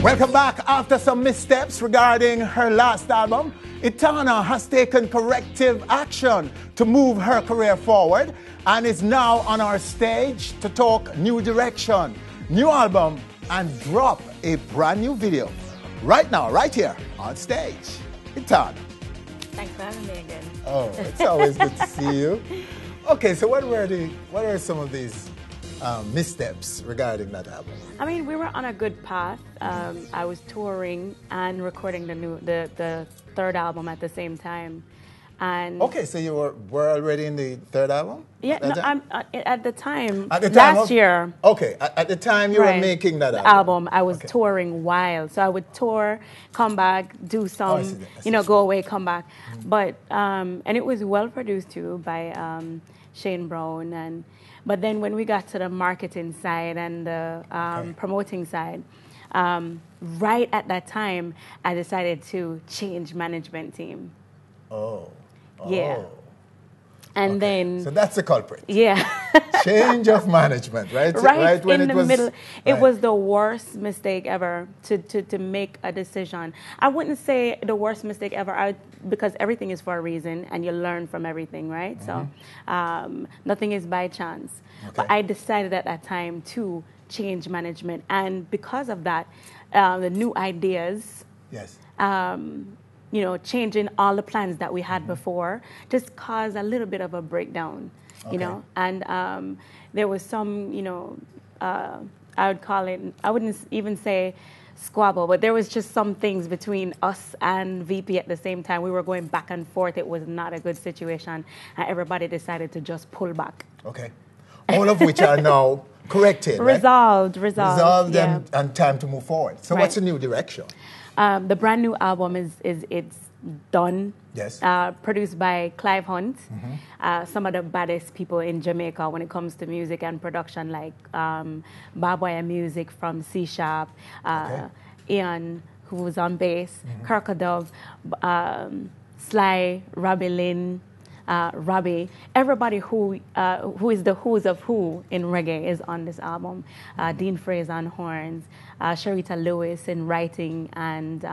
Welcome back. After some missteps regarding her last album, Etana has taken corrective action to move her career forward and is now on our stage to talk new direction, new album, and drop a brand new video. Right now, right here on stage, Etana. Thanks for having me again. Oh, it's always good to see you. Okay, so what were some of these missteps regarding that album? I mean, we were on a good path. I was touring and recording the third album at the same time. And okay, so you were already in the third album? Yeah, at the time, last year. Okay, at the time you were making that album. I was touring wild. So I would tour, come back, do some, go away, come back. But, and it was well produced too by Shane Brown. But then when we got to the marketing side and the promoting side, right at that time, I decided to change management team. Oh. Yeah. And then... So that's the culprit. Yeah. Change of management, right? Right when in the middle. It was the worst mistake ever to make a decision. I wouldn't say the worst mistake ever because everything is for a reason and you learn from everything, right? Mm-hmm. So nothing is by chance. Okay. But I decided at that time to change management. And because of that, the new ideas... Yes. Changing all the plans that we had before just caused a little bit of a breakdown, and there was some, I would call it, I wouldn't even say squabble, but there was just some things between us and VP at the same time. We were going back and forth. It was not a good situation, and everybody decided to just pull back. Okay. All of which are now corrected, right? Resolved, yeah. and time to move forward. So what's the new direction? The brand new album it's done. Yes. Produced by Clive Hunt, some of the baddest people in Jamaica when it comes to music and production, like Barbwire Music from C Sharp, Ian, who was on bass, Kirkadove, Sly, Robbie Lynn, Robbie, everybody who is the who's of who in reggae is on this album. Dean Fraser on horns, Sharita Lewis in writing and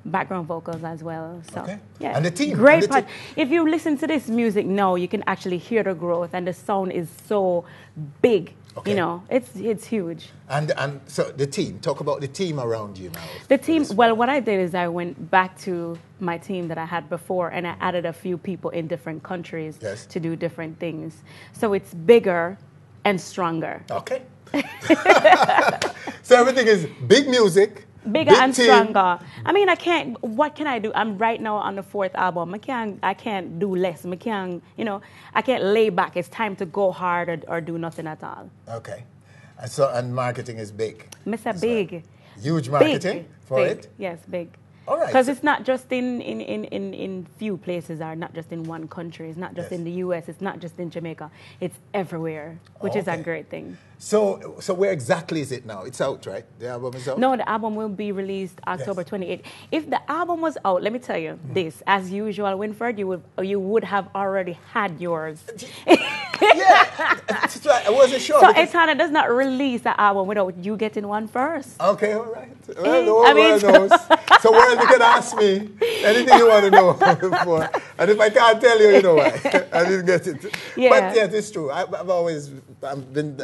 background vocals as well. So yeah, and the team, great part. If you listen to this music now, you can actually hear the growth, and the sound is so big. Okay. It's huge. And so the team, talk about the team around you now. The team, well, what I did is I went back to my team that I had before, and I added a few people in different countries to do different things. So it's bigger and stronger. Okay. So everything is big music. Bigger and stronger. I mean, what can I do? I'm right now on the fourth album. I can't do less. I can't lay back. It's time to go hard or do nothing at all. Okay. And marketing is big. Mr. Big. Huge marketing for it? Yes, big. All right. Because it's not just in few places, or not just in one country. It's not just in the U.S. It's not just in Jamaica. It's everywhere, which is a great thing. So where exactly is it now? It's out, right? The album is out? No, the album will be released October 28th. If the album was out, let me tell you this. As usual, Winford, you would have already had yours. Yeah, that's right. I wasn't sure. So Etana does not release the album without you getting one first. Okay, all right. Well, the whole world knows. So world, you can ask me anything you want to know before. And if I can't tell you, you know why. I didn't get it. Yeah. But yeah, it's true. I've always been,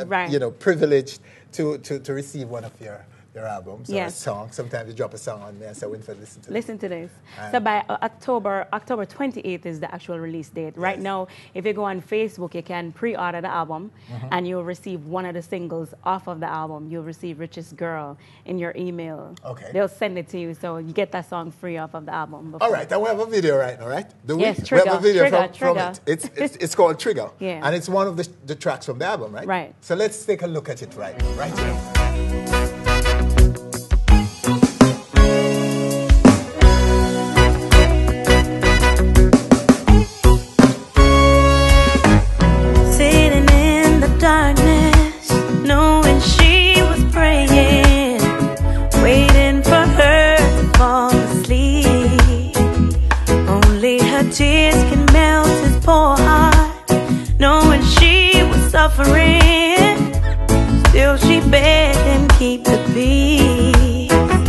privileged to receive one of your albums or a song. Sometimes you drop a song on me and say, Winford, listen to this. So by October 28th is the actual release date. Right now, if you go on Facebook, you can pre-order the album and you'll receive one of the singles off of the album. You'll receive Richest Girl in your email. Okay. They'll send it to you, so you get that song free off of the album. All right, and we have a video right now, right? Yes, Trigger. We have a video from it. It's called Trigger. Yeah. And it's one of the tracks from the album, right? Right. So let's take a look at it right here. Tears can melt his poor heart, knowing she was suffering. Still she begged him keep the peace.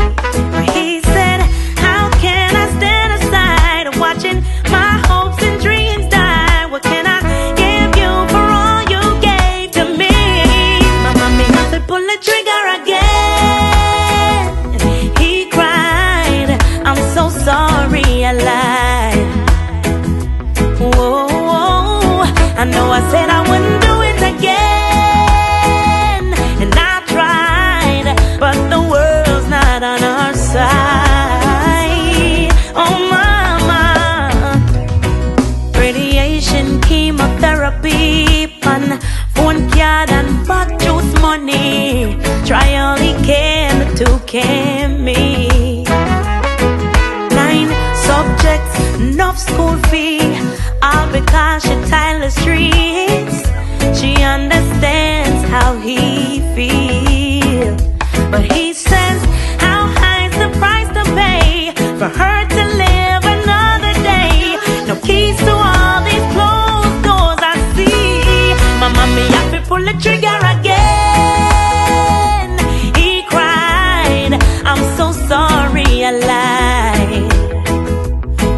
But he says, how high's the price to pay for her to live another day? No keys to all these closed doors I see. My mommy, I feel pull the trigger again. He cried, I'm so sorry I lied.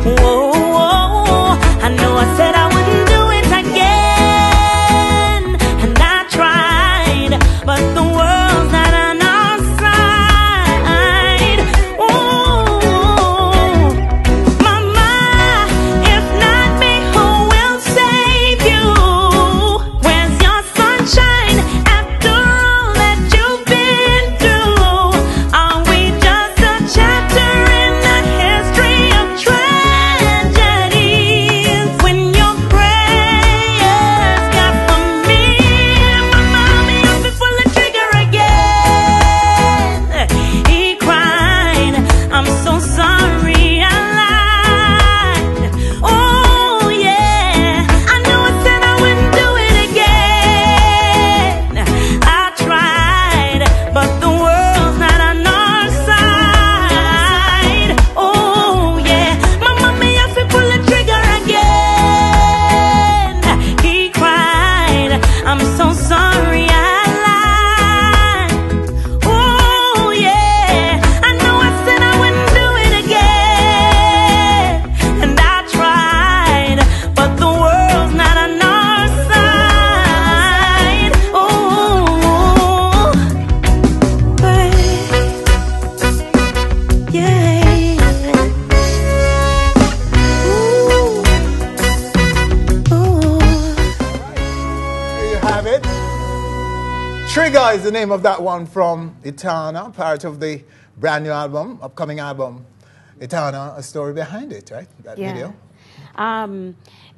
Whoa, I know I said I wouldn't do it again, and I tried, but the world's not on our side. Ooh, mama, if not me, who will save you? Where's your sunshine after all that you've been through? Are we just a chapter in the history of tragedies? When your prayers got from me, my mommy, I'll be pull the trigger again. He cried, I'm so sorry I lied. Oh yeah, I know I said I wouldn't do it again. I tried, but the world's not on our side. Oh yeah, my mommy, I feel pull the trigger again. He cried, I'm so sorry I lied. Oh yeah, I know I said I wouldn't do it again, and I tried, but the world's not on our side. Oh, yeah. Ooh. There you have it. Trigger is the name of that one from Etana, part of the brand new album, upcoming album. Etana, a story behind it, right? That video.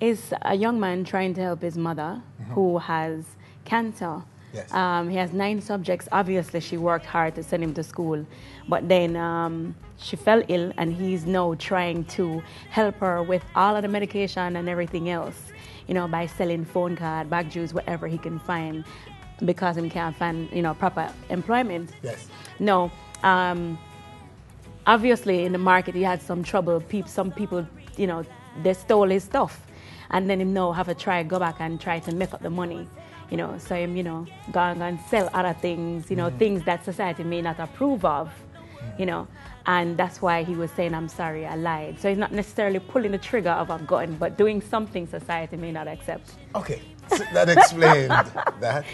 Is a young man trying to help his mother who has cancer. Yes. He has 9 subjects. Obviously, she worked hard to send him to school. But then she fell ill, and he's now trying to help her with all of the medication and everything else, you know, by selling phone card, back juice, whatever he can find, because he can't find, you know, proper employment. Yes. No. Obviously, in the market, he had some trouble. Some people, you know, they stole his stuff. And then him now have to go back and try to make up the money. You know, so him, you know, go and sell other things, you know, things that society may not approve of, you know. And that's why he was saying, I'm sorry, I lied. So he's not necessarily pulling the trigger of a gun, but doing something society may not accept. Okay, so that explained that.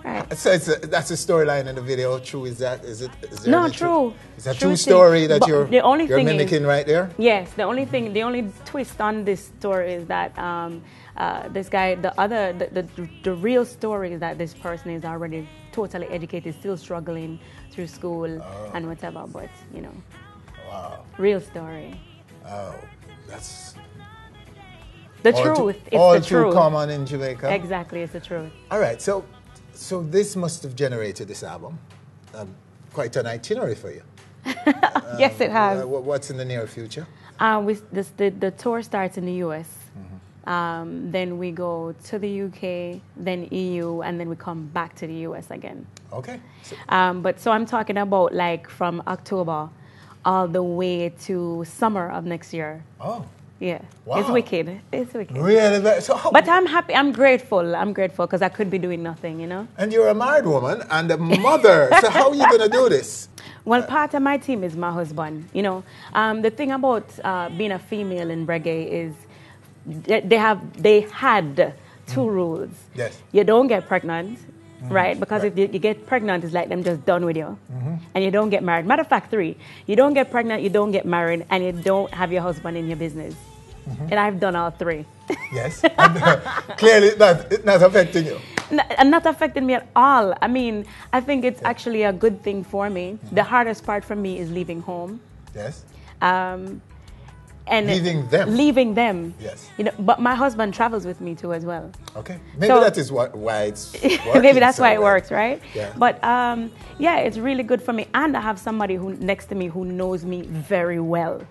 Right. So that's a storyline in the video. True, is that? Is there No, any true. Is that True true thing. story that But you're the only thing is- mimicking right there? Yes, the only twist on this story is that this guy, the real story is that this person is already totally educated, still struggling through school and whatever, but, you know. Wow. Real story. Oh, that's The all truth. Too, It's all the too truth. common in Jamaica. Exactly, it's the truth. All right, so this must have generated this album. Quite an itinerary for you. Yes, it has. What's in the near future? The tour starts in the U.S. Then we go to the UK, then EU, and then we come back to the US again. Okay. So, So I'm talking about like from October all the way to summer of next year. oh, Yeah. Wow. It's wicked. It's wicked. really? So how, But I'm happy. I'm grateful because I could be doing nothing, you know? and you're a married woman and a mother. So how are you going to do this? Well, part of my team is my husband, you know. The thing about being a female in reggae is they had 2 rules. Yes. You don't get pregnant, right? Because if you get pregnant, it's like them just done with you. And you don't get married. Matter of fact, 3. You don't get pregnant, you don't get married, and you don't have your husband in your business. And I've done all 3. Yes. And, clearly, it's not affecting you. Not affecting me at all. I mean, I think it's actually a good thing for me. The hardest part for me is leaving home. Yes. And Leaving them. Yes. Yes. You know, but my husband travels with me too as well. Okay. Maybe So- that is why it's working. Maybe that's so why it well. works, right? Yeah. But yeah, it's really good for me, and I have somebody who next to me who knows me very well.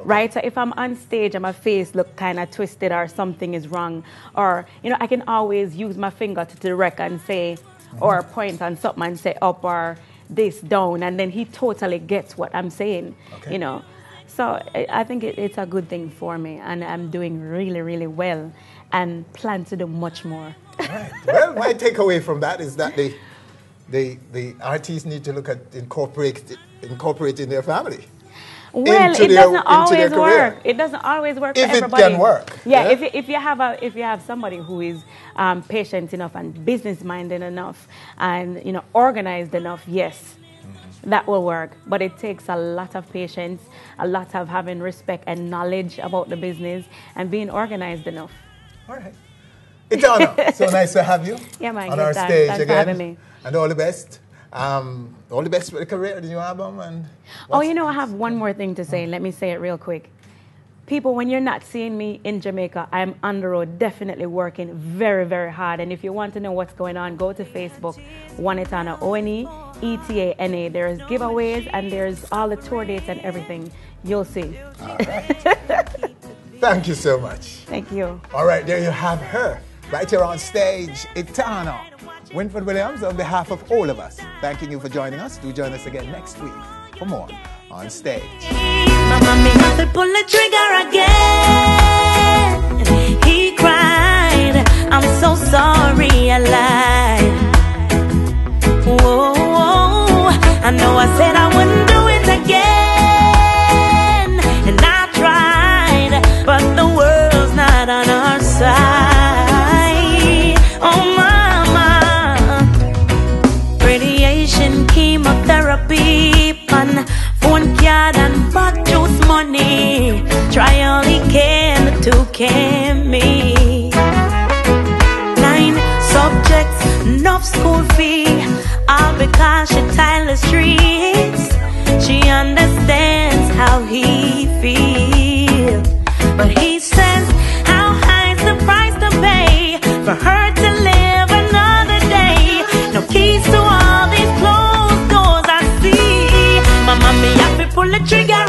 Right? So if I'm on stage and my face look kind of twisted or something is wrong, or, you know, I can always use my finger to direct and say, or point on something and say up, or this down, and then he totally gets what I'm saying, Okay. you know. So I think it's a good thing for me, and I'm doing really, really well, and plan to do much more. All right. Well, my takeaway from that is that the artists need to look at incorporating their family. Well, into it their- doesn't into always their career. work. It doesn't always work If for it everybody. can work, Yeah, yeah? if you have somebody who is patient enough and business minded enough and organized enough, yes, that will work. But it takes a lot of patience, a lot of having respect and knowledge about the business, and being organized enough. All right. Etana, so nice to have you Yeah, man, on good our time. stage Thanks for again. having me. And all the best. All the best for the career, the new album. And Oh, I have one more thing to say. Let me say it real quick. People, when you're not seeing me in Jamaica, I'm on the road, definitely working very, very hard. And if you want to know what's going on, go to Facebook, One Etana, ONEETANA. There's giveaways and there's all the tour dates and everything. You'll see. all right. Thank you so much. Thank you. All right, there you have her. Right here on stage, Etana. Winfred Williams, on behalf of all of us, thanking you for joining us. Do join us again next week for more on stage. Mama, me have to pull the trigger again. He cried, I'm so sorry, I lied. Whoa, whoa, I know I said I wouldn't do it again, and I tried, but the world's not on our side. Oh mama, radiation, chemotherapy, pan, phone card and back juice money. Try all he can to can me. 9 subjects, enough school fee, all because she tiled the streets. She understands how he feels, but he says, how high's the price to pay for her to live another day? No keys to all these closed doors I see. Mama, me have to pull the trigger